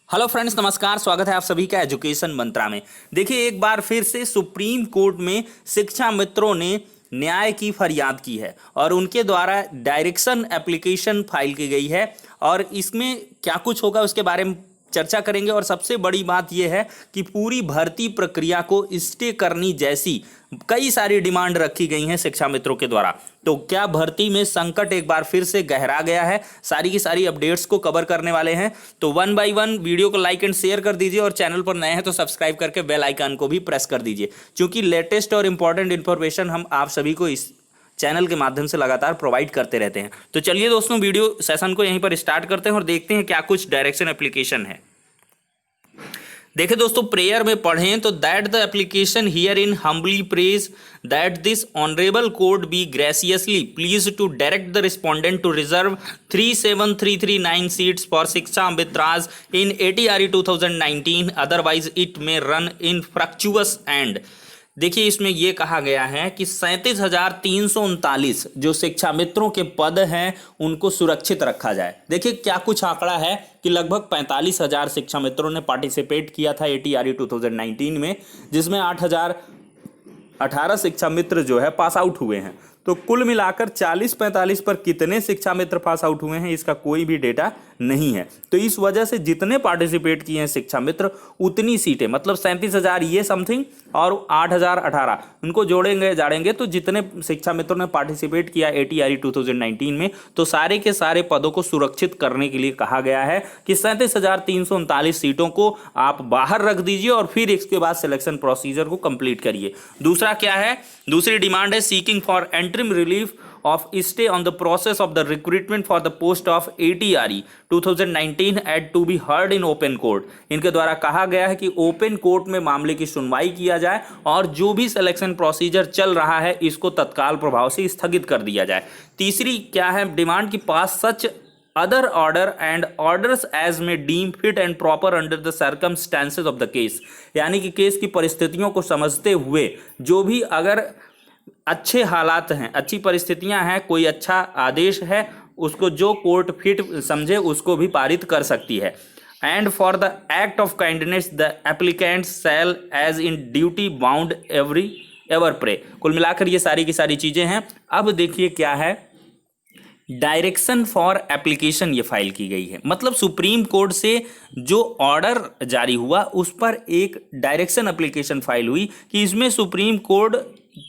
Hello friends, नमस्कार। स्वागत है आप सभी का एजुकेशन मंत्रा में। देखिए, एक बार फिर से सुप्रीम कोर्ट में शिक्षा मित्रों ने न्याय की फरियाद की है और उनके द्वारा डायरेक्शन एप्लीकेशन फाइल की गई है और इसमें क्या कुछ होगा उसके बारे में चर्चा करेंगे। और सबसे बड़ी बात यह है कि पूरी भर्ती प्रक्रिया को स्टे करनी जैसी कई सारी डिमांड रखी गई हैं शिक्षा मित्रों के द्वारा। तो क्या भर्ती में संकट एक बार फिर से गहरा गया है? सारी की सारी अपडेट्स को कवर करने वाले हैं। तो वन बाय वन वीडियो को लाइक एंड शेयर कर दीजिए और चैनल पर नए हैं तो सब्सक्राइब करके बेल आइकन को भी प्रेस कर दीजिए, क्योंकि लेटेस्ट और इंपॉर्टेंट इन्फॉर्मेशन हम आप सभी को इस चैनल के माध्यम से लगातार प्रोवाइड करते रहते हैं। तो चलिए दोस्तों, वीडियो सेशन को यहीं पर स्टार्ट करते हैं और देखते हैं क्या कुछ डायरेक्शन एप्लीकेशन है। देखिए दोस्तों, प्रेयर में पढ़ें तो that the application herein humbly prays that this honourable court be graciously please to direct the respondent to reserve 37339 seats for Shiksha Mitras in ATRE 2019, otherwise it may run in fructuous end. देखिए, इसमें यह कहा गया है कि 37,339 जो शिक्षा मित्रों के पद हैं उनको सुरक्षित रखा जाए। देखिए, क्या कुछ आंकड़ा है कि लगभग 45,000 शिक्षा मित्रों ने पार्टिसिपेट किया था ATRE 2019 में, जिसमें 8,018 शिक्षा मित्र जो है पास आउट हुए हैं। तो कुल मिलाकर 40-45 पर कितने शिक्षा मित्र पास आउट हुए हैं इसका कोई भी डेटा नहीं है। तो इस वजह से जितने पार्टिसिपेट किए हैं शिक्षा मित्र उतनी सीटें, मतलब 37,000 ये समथिंग और 8,018 उनको जोड़ेंगे जाड़ेंगे तो जितने शिक्षा मित्रों ने पार्टिसिपेट किया ATRE 2019 में, तो सारे के सारे पदों को सुरक्षित करने के लिए कहा गया है कि 37,339 सीटों को आप बाहर रख दीजिए और फिर इसके बाद सिलेक्शन प्रोसीजर को कंप्लीट करिए। दूसरा क्या है? दूसरी डिमांड है seeking for interim relief of stay on the process of the recruitment for the post of ATRE 2019 at to be heard in open court। इनके द्वारा कहा गया है कि ओपन कोर्ट में मामले की सुनवाई किया जाए और जो भी सिलेक्शन प्रोसीजर चल रहा है इसको तत्काल प्रभाव से स्थगित कर दिया जाए। तीसरी क्या है डिमांड? की पास सच other order and orders as may deem fit and proper under the circumstances of the case। यानी कि केस की परिस्थितियों को समझते हुए जो भी अगर अच्छे हालात हैं, अच्छी परिस्थितियां हैं, कोई अच्छा आदेश है, उसको जो कोर्ट फिट समझे उसको भी पारित कर सकती है। And for the act of kindness the applicant shall as in duty bound ever pray. कुल मिलाकर ये सारी की सारी चीजें हैं। अब देखिए क्या है, डायरेक्शन फॉर एप्लीकेशन ये फाइल की गई है। मतलब सुप्रीम कोर्ट से जो ऑर्डर जारी हुआ उस पर एक डायरेक्शन एप्लीकेशन फाइल हुई कि इसमें सुप्रीम कोर्ट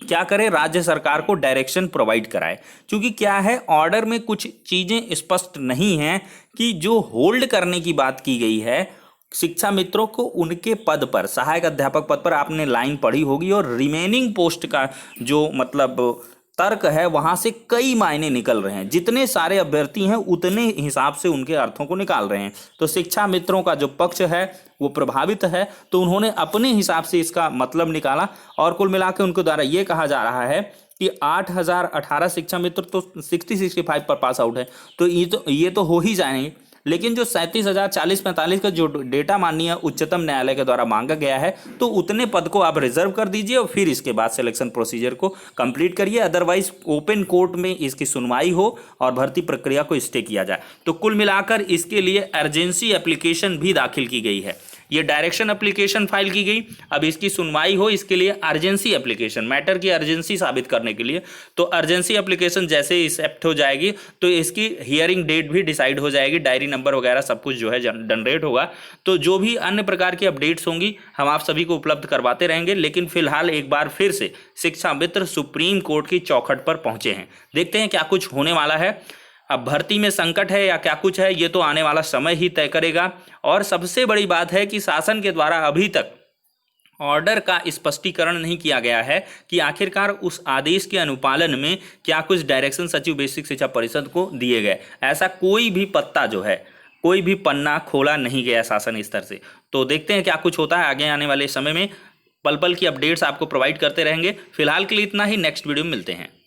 क्या करे, राज्य सरकार को डायरेक्शन प्रोवाइड कराए। क्योंकि क्या है, ऑर्डर में कुछ चीजें स्पष्ट नहीं हैं कि जो होल्ड करने की बात की गई है शिक्षा मित्रों को उनके पद पर, सहायक अध्यापक पद पर आपने लाइन पढ़ी होगी, और रिमेनिंग पोस्ट का जो मतलब तर्क है वहां से कई मायने निकल रहे हैं। जितने सारे अभ्यर्थी हैं उतने हिसाब से उनके अर्थों को निकाल रहे हैं। तो शिक्षा मित्रों का जो पक्ष है वो प्रभावित है, तो उन्होंने अपने हिसाब से इसका मतलब निकाला और कुल मिलाकर उनके द्वारा ये कहा जा रहा है कि 8,018 शिक्षा मित्र तो 60-65 पर पास आउट है, तो ये तो हो ही जाएंगे। लेकिन जो 37,040-45 का जो डेटा माननीय उच्चतम न्यायालय के द्वारा मांगा गया है, तो उतने पद को आप रिजर्व कर दीजिए और फिर इसके बाद सिलेक्शन प्रोसीजर को कंप्लीट करिए। अदरवाइज ओपन कोर्ट में इसकी सुनवाई हो और भर्ती प्रक्रिया को स्टे किया जाए। तो कुल मिलाकर इसके लिए अर्जेंसी एप्लीकेशन भी दाखिल की गई है। ये डायरेक्शन एप्लीकेशन फाइल की गई, अब इसकी सुनवाई हो इसके लिए अर्जेंसी एप्लीकेशन, मैटर की अर्जेंसी साबित करने के लिए। तो अर्जेंसी एप्लीकेशन जैसे ही एक्सेप्ट हो जाएगी तो इसकी हियरिंग डेट भी डिसाइड हो जाएगी, डायरी नंबर वगैरह सब कुछ जो है जनरेट होगा। तो जो भी अन्य प्रकार की अपडेट्स होंगी हम आप सभी को उपलब्ध करवाते रहेंगे। लेकिन फिलहाल एक बार फिर से शिक्षा मित्र सुप्रीम कोर्ट की चौखट पर पहुंचे हैं। देखते हैं क्या कुछ होने वाला है। अब भर्ती में संकट है या क्या कुछ है ये तो आने वाला समय ही तय करेगा। और सबसे बड़ी बात है कि शासन के द्वारा अभी तक ऑर्डर का स्पष्टीकरण नहीं किया गया है कि आखिरकार उस आदेश के अनुपालन में क्या कुछ डायरेक्शन सचिव बेसिक शिक्षा परिषद को दिए गए। ऐसा कोई भी पत्ता जो है, कोई भी पन्ना खोला नहीं गया शासन स्तर से। तो देखते हैं क्या कुछ होता है आगे आने वाले समय में। पल पल की अपडेट्स आपको प्रोवाइड करते रहेंगे। फिलहाल के लिए इतना ही, नेक्स्ट वीडियो में मिलते हैं।